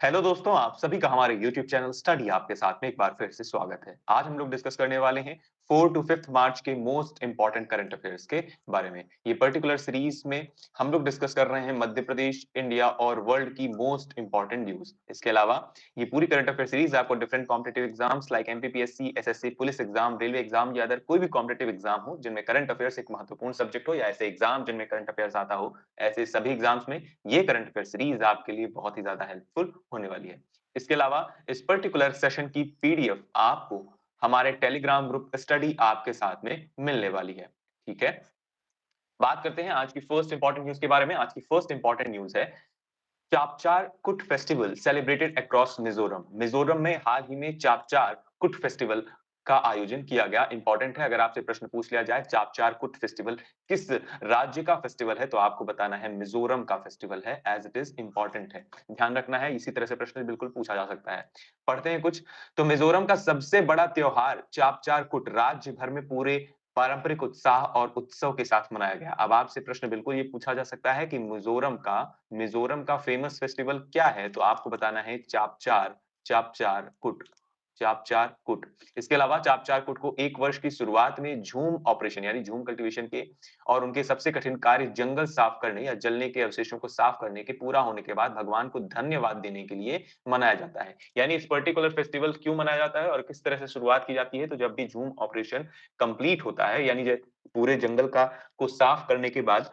Hello दोस्तों, आप सभी का हमारे YouTube चैनल स्टडी आपके साथ में एक बार फिर से स्वागत है। आज हम लोग डिस्कस करने वाले हैं 4 टू 5th मार्च के मोस्ट इंपोर्टेंट करंट अफेयर्स के बारे में। ये पर्टिकुलर सीरीज में हम लोग डिस्कस कर रहे हैं मध्य प्रदेश, इंडिया और वर्ल्ड की मोस्ट इंपोर्टेंट न्यूज। इसके अलावा ये पूरी करंट अफेयर सीरीज आपको different competitive exams like MPPSC, SSC, police exam, railway exam या अदर कोई भी कॉम्पिटिटिव एग्जाम हो जिनमें करंट अफेयर्स एक महत्वपूर्ण सब्जेक्ट हो या ऐसे एग्जाम जिनमें करंट अफेयर्स आता हो, ऐसे सभी एग्जाम्स में ये करंट अफेयर सीरीज आपके लिए बहुत ही ज्यादा हेल्पफुल होने वाली है। इसके अलावा इस पर्टिकुलर सेशन की पीडीएफ आपको हमारे टेलीग्राम ग्रुप स्टडी आपके साथ में मिलने वाली है। ठीक है, बात करते हैं आज की फर्स्ट इंपॉर्टेंट न्यूज के बारे में। आज की फर्स्ट इंपॉर्टेंट न्यूज है चापचार कुट festival celebrated across Mizoram. Mizoram में हाल ही में चापचार कुट फेस्टिवल का आयोजन किया गया। इंपॉर्टेंट है, अगर आपसे प्रश्न पूछ लिया जाए चापचार कुट फेस्टिवल किस राज्य का फेस्टिवल है तो आपको बताना है मिजोरम का फेस्टिवल है, एज इट इज इंपॉर्टेंट है, ध्यान रखना है। इसी तरह से प्रश्न बिल्कुल पूछा जा सकता है। पढ़ते हैं कुछ। तो मिजोरम का सबसे बड़ा त्योहार चापचार कुट राज्य भर में पूरे पारंपरिक उत्साह और उत्सव के साथ मनाया गया। अब आपसे प्रश्न बिल्कुल ये पूछा जा सकता है कि मिजोरम का फेमस फेस्टिवल क्या है तो आपको बताना है चापचार चापचार कुट चापचार कुट। इसके अलावा चापचार कुट को एक वर्ष की शुरुआत में झूम ऑपरेशन यानी झूम कल्टीवेशन के और उनके सबसे कठिन कार्य जंगल साफ करने या जलने के अवशेषों को साफ करने के पूरा होने के बाद भगवान को धन्यवाद देने के लिए मनाया जाता है। यानी इस पर्टिकुलर फेस्टिवल क्यों मनाया जाता है और किस तरह से शुरुआत की जाती है, तो जब भी झूम ऑपरेशन कंप्लीट होता है यानी पूरे जंगल का को साफ करने के बाद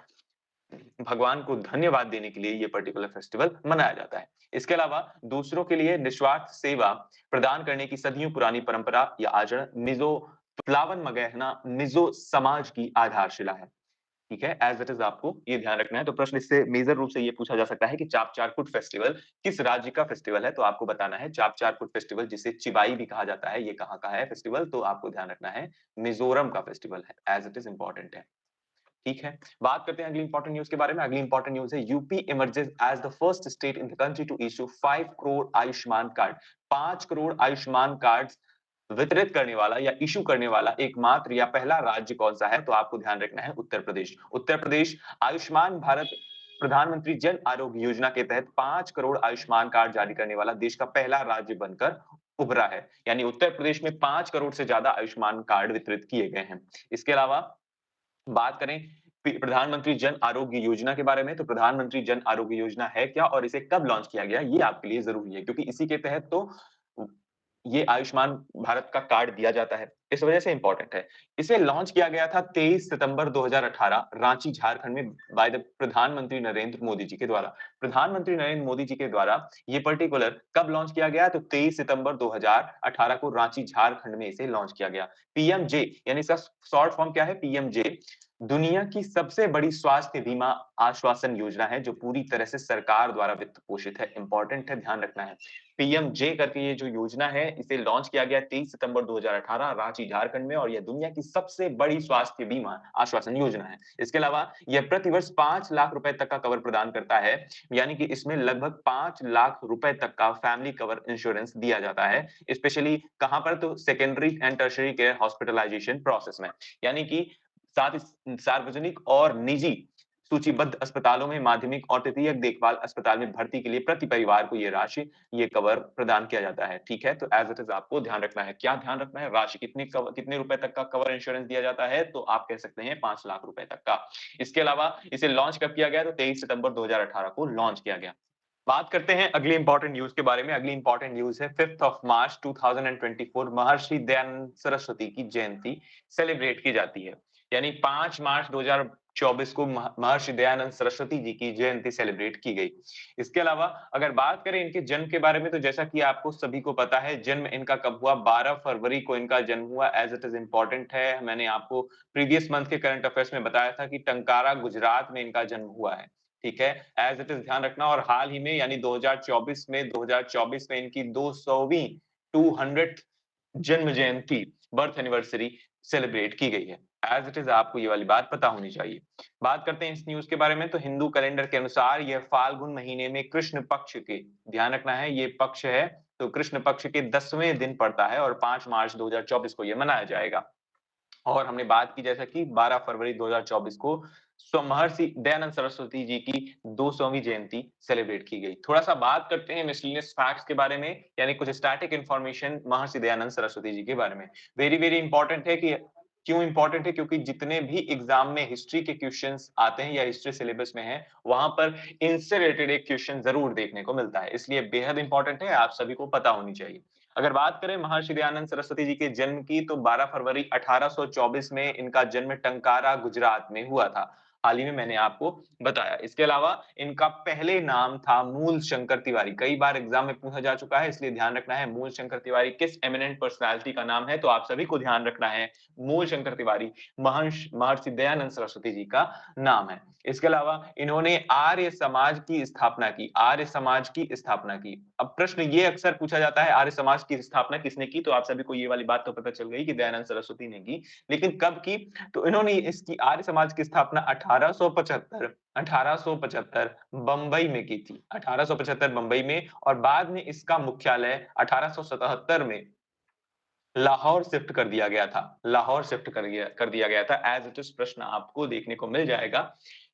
भगवान को धन्यवाद देने के लिए ये पर्टिकुलर फेस्टिवल मनाया जाता है। इसके अलावा दूसरों के लिए निस्वार्थ सेवा प्रदान करने की सदियों पुरानी परंपरा या आचरण मिजो प्लावन मगहना मिजो समाज की आधारशिला है। ठीक है, एज इट इज आपको ये ध्यान रखना है। तो प्रश्न इससे मेजर रूप से ये पूछा जा सकता है कि चापचार कुट फेस्टिवल किस राज्य का फेस्टिवल है तो आपको बताना है चापचार कुट फेस्टिवल जिसे चिबाई भी कहा जाता है, ये कहाँ का है फेस्टिवल तो आपको ध्यान रखना है मिजोरम का फेस्टिवल है, एज इट इज इंपॉर्टेंट है। ठीक है, बात करते हैं अगली इंपॉर्टेंट न्यूज के बारे में। अगली इंपॉर्टेंट न्यूज है UP emerges as the first state in the country to issue 5 crore Ayushman card. 5 crore Ayushman card वितरित करने वाला या इशू करने वाला एकमात्र या पहला राज्य कौन सा है तो आपको ध्यान रखना है उत्तर प्रदेश। उत्तर प्रदेश आयुष्मान भारत प्रधानमंत्री जन आरोग्य योजना के तहत 5 करोड़ आयुष्मान कार्ड जारी करने वाला देश का पहला राज्य बनकर उभरा है। यानी उत्तर प्रदेश में 5 करोड़ से ज्यादा आयुष्मान कार्ड वितरित किए गए हैं। इसके अलावा बात करें प्रधानमंत्री जन आरोग्य योजना के बारे में, तो प्रधानमंत्री जन आरोग्य योजना है क्या और इसे कब लॉन्च किया गया, ये आपके लिए जरूरी है क्योंकि इसी के तहत तो ये आयुष्मान भारत का कार्ड दिया जाता है, इस वजह से इंपॉर्टेंट है। इसे लॉन्च किया गया था 23 सितंबर 2018 रांची झारखंड में बाय द प्रधानमंत्री नरेंद्र मोदी जी के द्वारा। प्रधानमंत्री नरेंद्र मोदी जी के द्वारा ये पर्टिकुलर कब लॉन्च किया गया तो 23 सितंबर 2018 को रांची झारखंड में इसे लॉन्च किया गया। पीएमजे यानी इसका शॉर्ट फॉर्म क्या है, पीएमजे दुनिया की सबसे बड़ी स्वास्थ्य बीमा आश्वासन योजना है जो पूरी तरह से सरकार द्वारा वित्त पोषित है। इंपॉर्टेंट है, ध्यान रखना है। पीएमजे करके ये जो योजना है इसे लॉन्च किया गया 23 सितंबर 2018 रांची झारखंड में और यह दुनिया की सबसे बड़ी स्वास्थ्य बीमा आश्वासन योजना है। इसके अलावा यह प्रतिवर्ष 5 लाख रुपए तक का कवर प्रदान करता है, यानी कि इसमें लगभग 5 लाख रुपए तक का फैमिली कवर इंश्योरेंस दिया जाता है, स्पेशली कहां पर तो secondary and tertiary care hospitalization process में। यानी कि सार्वजनिक और निजी सूचीबद्ध अस्पतालों में माध्यमिक और तृतीयक देखभाल अस्पताल में भर्ती के लिए प्रति परिवार को ये राशि ये कवर प्रदान किया जाता है। ठीक है, तो एज इट इज आपको ध्यान रखना है। क्या ध्यान रखना है, राशि कितने रुपए तक का कवर इंश्योरेंस दिया जाता है तो आप कह सकते हैं 5 लाख रुपए तक का। इसके अलावा इसे लॉन्च कब किया गया तो 23 सितंबर 2018 को लॉन्च किया गया। बात करते हैं अगली इंपॉर्टेंट न्यूज के बारे में। अगली इंपॉर्टेंट न्यूज है 5th of March 2024 Maharshi Dayanand Saraswati की जयंती सेलिब्रेट की जाती है। यानी 5 मार्च 2024 को महर्षि दयानंद सरस्वती जी की जयंती सेलिब्रेट की गई। इसके अलावा अगर बात करें इनके जन्म के बारे में तो जैसा कि आपको सभी को पता है जन्म इनका कब हुआ, 12 फरवरी को इनका जन्म हुआ। एज इट इज इंपॉर्टेंट है, मैंने आपको प्रीवियस मंथ के करंट अफेयर्स में बताया था कि टंकारा गुजरात में इनका जन्म हुआ है। ठीक है, एज इट इज ध्यान रखना। और हाल ही में यानी 2024 में इनकी 200वीं 200th जन्म जयंती बर्थ एनिवर्सरी सेलिब्रेट की गई है। एज इट इज आपको ये वाली बात पता होनी चाहिए। बात करते हैं इस न्यूज के बारे में। तो हिंदू कैलेंडर के अनुसार यह फाल्गुन महीने में कृष्ण पक्ष के, ध्यान रखना है ये पक्ष है, तो कृष्ण पक्ष के 10वें दिन पड़ता है और 5 मार्च 2024 को यह मनाया जाएगा। और हमने बात की जैसा कि 12 फरवरी 2024 को महर्षि दयानंद सरस्वती जी की 200वीं जयंती सेलिब्रेट की गई। थोड़ा-सा बात करते हैं मिसलेनियस फैक्ट्स के बारे में, यानी कुछ स्टैटिक इन्फॉर्मेशन महर्षि दयानंद सरस्वती जी के बारे में। वेरी, वेरी इंपॉर्टेंट है कि क्यों इंपॉर्टेंट है? क्योंकि जितने भी एग्ज़ाम में हिस्ट्री के क्वेश्चन्स आते हैं या हिस्ट्री सिलेबस में हैं, वहाँ पर इनसे रिलेटेड एक क्वेश्चन ज़रूर देखने को मिलता है। इसलिए बेहद इंपॉर्टेंट है, आप सभी को पता होनी चाहिए। अगर बात करें महर्षि दयानंद सरस्वती जी के जन्म की, तो 12 फरवरी 1824 में इनका जन्म टंकारा, गुजरात में हुआ था। हाल ही में मैंने आपको बताया। इसके अलावा इनका पहले नाम था मूल शंकर तिवारी। कई बार एग्ज़ाम में पूछा जा चुका है, इसलिए ध्यान रखना है मूल शंकर तिवारी किस एमिनेंट पर्सनैलिटी का नाम है, तो आप सभी को ध्यान रखना है मूल शंकर तिवारी महर्षि दयानंद सरस्वती जी का नाम है। इसके अलावा इन्होंने आर्य समाज की स्थापना की, आर्य समाज की स्थापना की। अब प्रश्न ये अक्सर पूछा जाता है, आर्य समाज की स्थापना किसने की? तो आप सभी को ये वाली बात तो पता चल गई कि दयानंद सरस्वती ने की, लेकिन कब की? तो इन्होंने इसकी आर्य समाज की स्थापना 1875 बंबई में की थी। 1875 बंबई में, और बाद में इसका मुख्यालय 1877 में लाहौर शिफ्ट कर दिया गया था। लाहौर शिफ्ट कर दिया गया था। एज़ इट इज़ प्रश्न आपको देखने को मिल जाएगा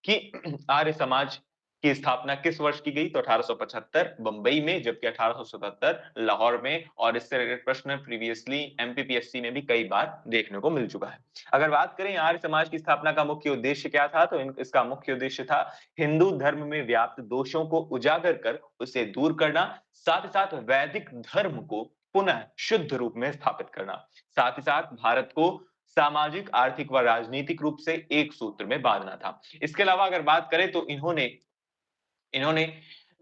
कि आर्य समाज की स्थापना किस वर्ष की गई? तो 1875 बंबई में, जबकि 1877 लाहौर में, और इससे रिलेटेड प्रश्न प्रीवियसली एमपीपीएससी में भी कई बार देखने को मिल चुका है। अगर बात करें आर्य समाज की स्थापना का मुख्य उद्देश्य क्या था? तो इसका मुख्य उद्देश्य था हिंदू धर्म में व्याप्त दोषों को उजागर कर उसे दूर करना, साथ ही साथ वैदिक धर्म को पुनः शुद्ध रूप में स्थापित करना। साथ ही साथ भारत को सामाजिक, आर्थिक व राजनीतिक रूप से एक सूत्र में बाँधना था। इसके अलावा अगर बात करें तो इन्होंने इन्होंने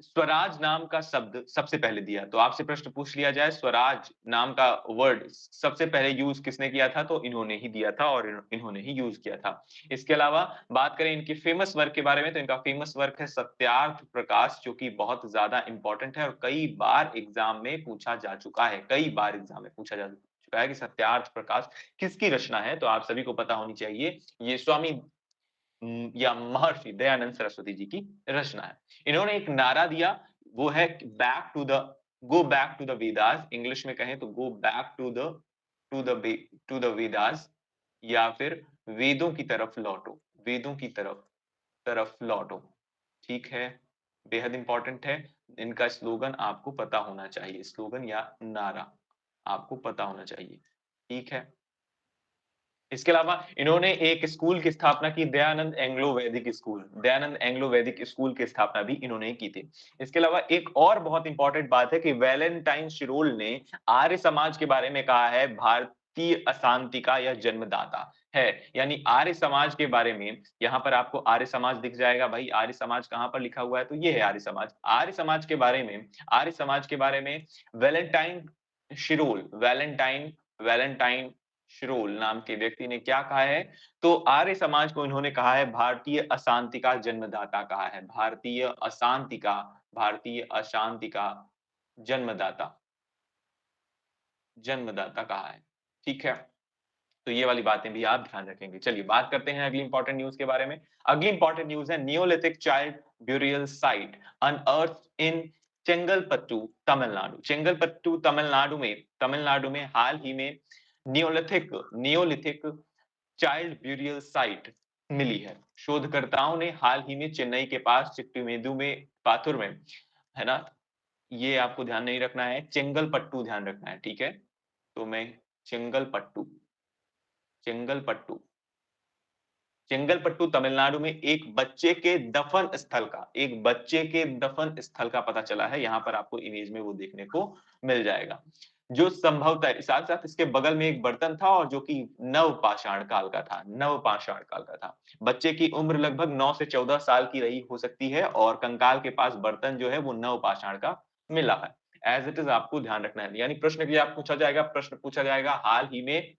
स्वराज नाम का शब्द सबसे पहले दिया। तो आपसे प्रश्न पूछ लिया जाए, स्वराज नाम का वर्ड सबसे पहले यूज़ किसने किया था? तो इन्होंने ही दिया था, और इन्होंने ही यूज़ किया था। इसके अलावा बात करें इनके फेमस वर्क के बारे में, तो इनका फेमस वर्क है सत्यार्थ प्रकाश, जो कि बहुत ज़्यादा इम्पोर्टेंट है और कई बार एग्ज़ाम में पूछा जा चुका है। कई बार एग्ज़ाम में पूछा जा चुका है कि सत्यार्थ प्रकाश किसकी रचना है? तो आप सभी को पता होनी चाहिए, ये स्वामी या महर्षि दयानंद सरस्वती जी की रचना है। इन्होंने एक नारा दिया, वो है back to the go back to the Vedas, English में कहें तो go back to the way to the Vedas, या फिर वेदों की तरफ लौटो, वेदों की तरफ लौटो। ठीक है? बेहद इंपॉर्टेंट है। इनका स्लोगन आपको पता होना चाहिए, स्लोगन या नारा आपको पता होना चाहिए। ठीक है? इसके अलावा इन्होंने एक स्कूल की स्थापना की, दयानंद एंग्लो वैदिक स्कूल। दयानंद एंग्लो वैदिक स्कूल की स्थापना भी इन्होंने ही की थी। इसके अलावा एक और बहुत इंपॉर्टेंट बात है कि वैलेंटाइन शिरोल ने आर्य समाज के बारे में कहा है, भारतीय अशांति का यह जन्मदाता है। यानी आर्य समाज के बारे में, यहाँ पर आपको आर्य समाज दिख जाएगा। भाई आर्य समाज कहाँ पर लिखा हुआ है? तो ये है आर्य समाज। आर्य समाज के बारे में वैलेंटाइन वैलेंटाइन शिरोल नाम के व्यक्ति ने क्या कहा है? तो आर्य समाज को इन्होंने कहा है भारतीय अशांति का जन्मदाता कहा है। भारतीय अशांति का जन्मदाता जन्मदाता कहा है। ठीक है? तो ये वाली बातें भी आप ध्यान रखेंगे। चलिए बात करते हैं अगली इंपॉर्टेंट न्यूज़ के बारे में। अगली इंपॉर्टेंट न्यूज़ है नियोलिथिक चाइल्ड ब्यूरियल साइट अनअर्थ्ड इन चेंगलपट्टू, तमिलनाडु। तमिलनाडु में हाल ही में नियोलिथिक चाइल्ड ब्यूरियल साइट मिली है। शोधकर्ताओं ने हाल ही में चेन्नई के पास चिट्टूमेदु में पाथुर में, है ना? ये आपको ध्यान नहीं रखना है, चेंगलपट्टू ध्यान रखना है, ठीक है? तो मैं चेंगलपट्टू चेंगलपट्टू चेंगलपट्टू तमिलनाडु में एक बच्चे के दफन स्थल का पता चला है। यहाँ पर आपको इमेज में वो देखने को मिल जाएगा। जो संभवतः साथ-साथ इसके बगल में एक बर्तन था, और जो कि नवपाषाण काल का था, नवपाषाण काल का था। बच्चे की उम्र लगभग 9 से 14 साल की रही हो सकती है, और कंकाल के पास बर्तन जो है वो नवपाषाण का मिला है। एज़ इट इज़ आपको ध्यान रखना है। यानी प्रश्न पूछा जाएगा हाल ही में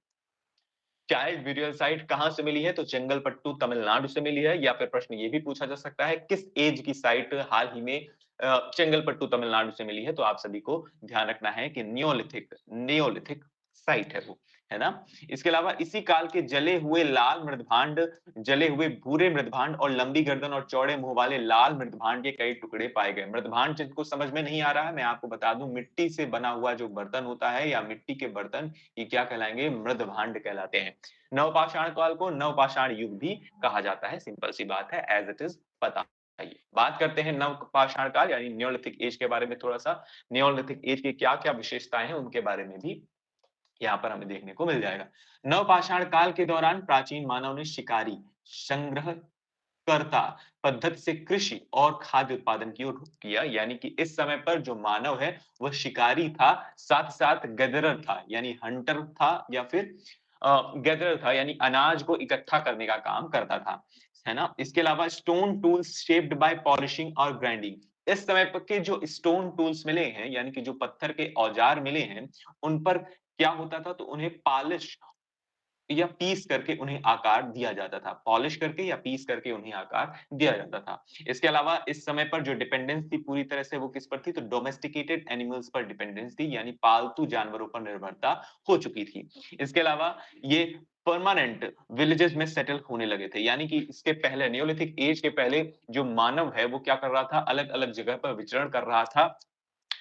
चाइल्ड ब्यूरियल साइट कहाँ से मिली है? तो चेंगलपट्टू तमिलनाडु से मिली है। या फिर प्रश्न ये भी पूछा जा सकता है किस ऐज की साइट हाल ही में चेंगलपट्टू तमिलनाडु से मिली है? तो आप सभी को ध्यान रखना है कि नियोलिथिक साइट है वो, है ना? इसके अलावा इसी काल के जले हुए लाल मृदभांड, जले हुए भूरे मृदभांड और लंबी गर्दन और चौड़े मुंह वाले लाल मृदभांड के कई टुकड़े पाए गए। मृदभांड जिनको समझ में नहीं आ रहा है, मैं आपको बता दूं, मिट्टी से बना हुआ जो बर्तन होता है या मिट्टी के बर्तन, ये क्या कहलाएंगे? मृदभांड कहलाते हैं। नवपाषाण काल को नवपाषाण युग भी कहा जाता है। सिंपल सी बात है, एज इट इज पता। आइए बात करते हैं नवपाषाण काल यानी नियोलिथिक एज के बारे में थोड़ा सा। नियोलिथिक एज की क्या-क्या विशेषताएं हैं उनके बारे में भी यहाँ पर हमें देखने को मिल जाएगा। नवपाषाण काल के दौरान प्राचीन मानव ने शिकारी, संग्रहकर्ता पद्धति से कृषि और खाद्य उत्पादन की ओर रुख किया। यानी कि इस समय पर जो मानव है वह शिकारी था, साथ-साथ गैदरर था, यानी हंटर था या फिर गैदरर था, यानी अनाज को इकट्ठा करने का काम करता था, है ना? इसके अलावा stone tools shaped by polishing और ग्राइंडिंग। इस समय पर के जो स्टोन टूल्स मिले हैं, यानी कि जो पत्थर के औजार मिले हैं, उन पर क्या होता था? तो उन्हें पॉलिश या पीस करके उन्हें आकार दिया जाता था। पॉलिश करके या पीस करके उन्हें आकार दिया जाता था। इसके अलावा इस समय पर जो डिपेंडेंस थी पूरी तरह से वो किस पर थी? तो डोमेस्टिकेटेड एनिमल्स पर डिपेंडेंस थी, यानी पालतू जानवरों पर निर्भरता हो चुकी थी। इसके अलावा ये परमानेंट विलेजेस में सेटल होने लगे थे, यानी कि इसके पहले नियोलिथिक एज के पहले जो मानव है वो क्या कर रहा था? अलग-अलग जगह पर विचरण कर रहा था।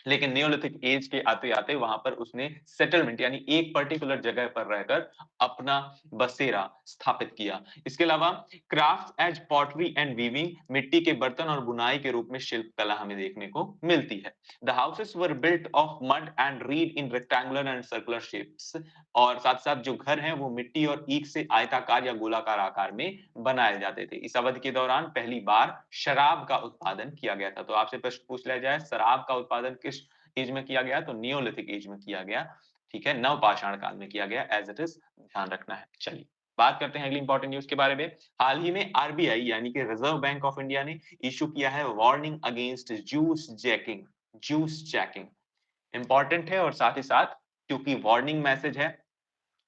लेकिन नियोलिथिक एज के आते-आते वहां पर उसने सेटलमेंट यानी एक पर्टिकुलर जगह पर रहकर अपना बसेरा स्थापित किया। इसके अलावा craft as pottery and weaving, मिट्टी के बर्तन और बुनाई के रूप में शिल्प कला हमें देखने को मिलती है। The houses were built of mud and read in rectangular and circular shapes, और साथ-साथ जो घर हैं वो मिट्टी और ईंट से आयताकार या गोलाकार आकार में बनाए जाते थे। इस अवधि के दौरान पहली बार शराब का उत्पादन किया गया था। तो आपसे प्रश्न पूछ लिया जाए, शराब का उत्पादन किस एज में किया गया? तो नियोलिथिक एज में किया गया। ठीक है, नवपाषाण काल में किया गया, एज इट इज ध्यान रखना है। चलिए बात करते हैं अगली इंपॉर्टेंट न्यूज़ के बारे में। हाल ही में आरबीआई यानी कि रिजर्व बैंक ऑफ इंडिया ने इश्यू किया है warning against juice jacking. Juice jacking important है, और साथ ही साथ क्योंकि वार्निंग मैसेज है,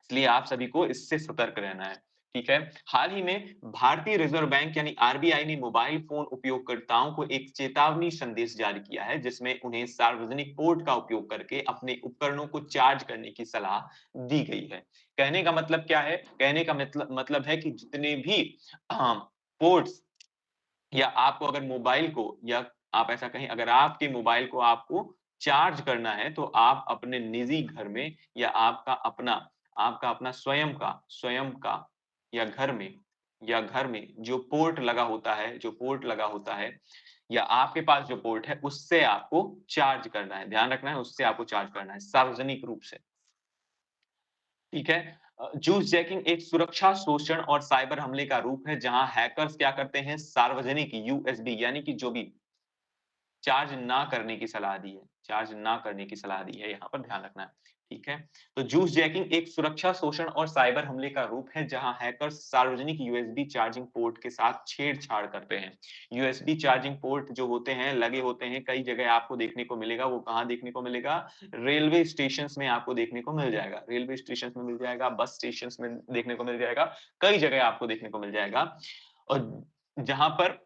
इसलिए आप सभी को इससे सतर्क रहना है। ठीक है? हाल ही में भारतीय रिजर्व बैंक यानी आरबीआई ने मोबाइल फोन उपयोगकर्ताओं को एक चेतावनी संदेश जारी किया है, जिसमें उन्हें सार्वजनिक पोर्ट का उपयोग करके अपने उपकरणों को चार्ज करने की सलाह दी गई है। कहने का मतलब क्या है? कहने का मतलब है कि जितने भी पोर्ट्स, या आपको अगर मोबाइल को, या आप ऐसा कहें अगर आपके मोबाइल को आपको चार्ज करना है, तो आप अपने निजी घर में या आपका अपना स्वयं का या घर में जो पोर्ट लगा होता है, या आपके पास जो पोर्ट है उससे आपको चार्ज करना है। ध्यान रखना है, उससे आपको चार्ज करना है सार्वजनिक रूप से। ठीक है? जूस जैकिंग एक सुरक्षा शोषण और साइबर हमले का रूप है, जहां हैकर्स क्या करते हैं? सार्वजनिक यूएसबी यानी कि जो भी चार्ज ना करने की सलाह दी है, चार्ज ना करने की सलाह दी है, यहाँ पर ध्यान रखना है। ठीक है? तो जूस जैकिंग एक सुरक्षा शोषण और साइबर हमले का रूप है, जहां हैकर्स सार्वजनिक यूएसबी चार्जिंग पोर्ट के साथ छेड़छाड़ करते हैं। यूएसबी चार्जिंग पोर्ट जो होते हैं, लगे होते हैं, कई जगह आपको देखने को मिलेगा। वो कहाँ देखने को मिलेगा? रेलवे स्टेशंस में आपको देखने को मिल जाएगा। रेलवे स्टेशंस में मिल जाएगा, बस स्टेशंस में देखने को मिल जाएगा, कई जगह आपको देखने को मिल जाएगा। और जहां पर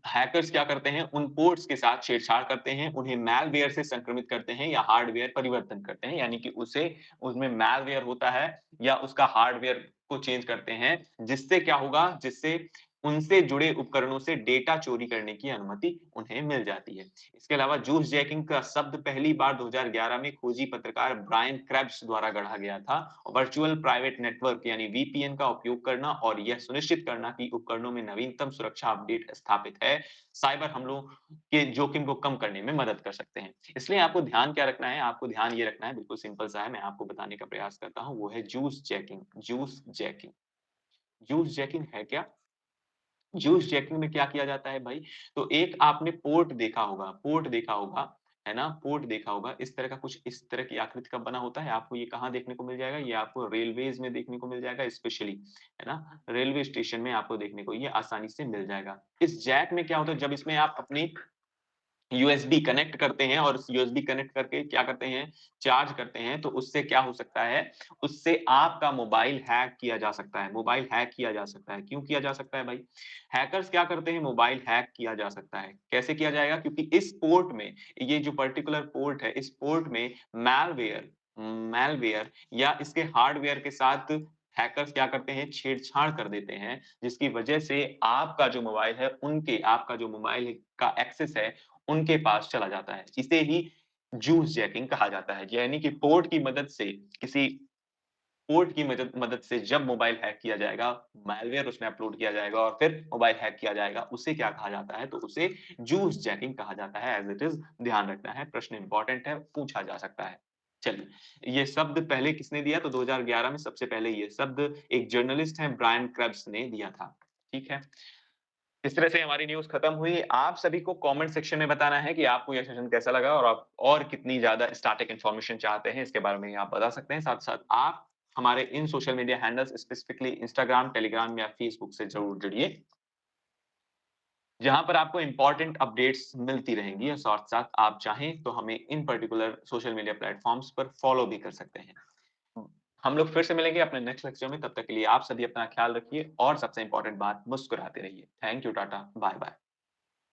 हैकर्स क्या करते हैं? उन पोर्ट्स के साथ छेड़छाड़ करते हैं, उन्हें मैलवेयर से संक्रमित करते हैं या हार्डवेयर परिवर्तन करते हैं, यानी कि उसे उसमें मैलवेयर होता है या उसका हार्डवेयर को चेंज करते हैं, जिससे क्या होगा? जिससे उनसे जुड़े उपकरणों से डेटा चोरी करने की अनुमति उन्हें मिल जाती है। इसके अलावा जूस जैकिंग का शब्द पहली बार 2011 में खोजी पत्रकार ब्रायन क्रेब्स द्वारा गढ़ा गया था। वर्चुअल प्राइवेट नेटवर्क यानी वीपीएन का उपयोग करना और यह सुनिश्चित करना कि उपकरणों में नवीनतम सुरक्षा अपडेट स्थापित है, साइबर हमलों के जोखिम को कम करने में मदद कर सकते हैं। इसलिए आपको ध्यान क्या रखना है? आपको ध्यान ये रखना है, बिल्कुल सिंपल सा है, मैं आपको बताने का प्रयास करता हूँ, वो है juice jacking. Juice jacking. Juice jacking है क्या? जूस जैकिंग में क्या किया जाता है भाई? तो एक आपने पोर्ट देखा होगा, है ना? पोर्ट देखा होगा, इस तरह का कुछ इस तरह की आकृति का बना होता है। आपको ये कहाँ देखने को मिल जाएगा? ये आपको रेलवेज़ में देखने को मिल जाएगा स्पेशली, है ना? रेलवे स्टेशन में आपको देखने को ये आसानी से मिल जाएगा। इस जैक में क्या होता है? जब इसमें आप अपनी यूएसबी कनेक्ट करते हैं और उस यूएसबी कनेक्ट करके क्या करते हैं? चार्ज करते हैं, तो उससे क्या हो सकता है? उससे आपका मोबाइल हैक किया जा सकता है। मोबाइल हैक किया जा सकता है। क्यों किया जा सकता है भाई? हैकर्स क्या करते हैं? मोबाइल हैक किया जा सकता है। कैसे किया जाएगा? क्योंकि इस पोर्ट में, ये जो पर्टिकुलर पोर्ट है, इस पोर्ट में मैलवेयर मैलवेयर या इसके हार्डवेयर के साथ हैकर्स क्या करते हैं, छेड़छाड़ कर देते हैं, जिसकी वजह से आपका जो मोबाइल का एक्सेस है, उनके पास चला जाता है। इसे ही जूस जैकिंग कहा जाता है। यानी कि किसी पोर्ट की मदद से जब मोबाइल हैक किया जाएगा, मैलवेयर उसमें अपलोड किया जाएगा और फिर मोबाइल हैक किया जाएगा, उसे क्या कहा जाता है? तो उसे जूस जैकिंग कहा जाता है, एज़ इट इज़ ध्यान रखना है, प्रश्न इम्पोर्टेंट है, पूछा जा सकता है। चलिए, ये शब्द पहले किसने दिया? तो 2011 में सबसे पहले ये शब्द एक जर्नलिस्ट हैं ब्रायन क्रेब्स ने दिया था, ठीक है? इस तरह से हमारी न्यूज़ खत्म हुई। आप सभी को कमेंट सेक्शन में बताना है कि आपको ये सेशन कैसा लगा और आप और कितनी ज़्यादा स्टैटिक इन्फॉर्मेशन चाहते हैं, इसके बारे में आप बता सकते हैं। साथ-साथ आप हमारे इन social media handles specifically Instagram, Telegram या फेसबुक से ज़रूर जुड़िए, जहाँ पर आपको इम्पोर्टेंट अपडेट्स मिलती रहेंगी और साथ-साथ आप चाहें तो हमें इन पर्टिकुलर सोशल मीडिया प्लेटफ़ॉर्म्स पर फ़ॉलो भी कर सकते हैं। हम लोग फिर से मिलेंगे अपने नेक्स्ट लेक्चर में, तब तक के लिए आप सभी अपना ख्याल रखिए और सबसे इम्पोर्टेंट बात मुस्कुराते रहिए। Thank you, Tata, bye-bye.